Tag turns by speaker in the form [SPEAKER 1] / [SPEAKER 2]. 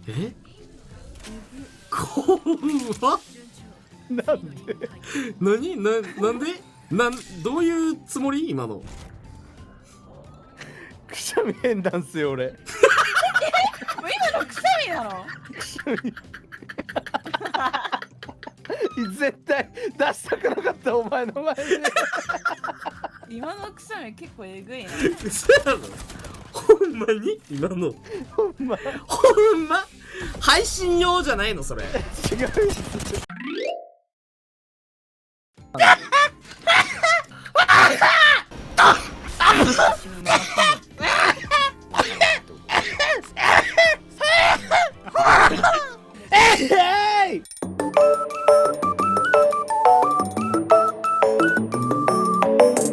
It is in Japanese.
[SPEAKER 1] えこんわ
[SPEAKER 2] なんで
[SPEAKER 1] なんでどういうつもり今の。
[SPEAKER 2] くしゃみ変なんすよ俺。
[SPEAKER 3] もう今のくしゃみなの？
[SPEAKER 2] くしゃみ絶対出したくなかったお前の前で。
[SPEAKER 3] 今のくしゃみ結構えぐいな。
[SPEAKER 1] 嘘やろほんまに今の
[SPEAKER 2] ほんま
[SPEAKER 1] ほんま配信用じゃないのそれ。
[SPEAKER 2] 違う。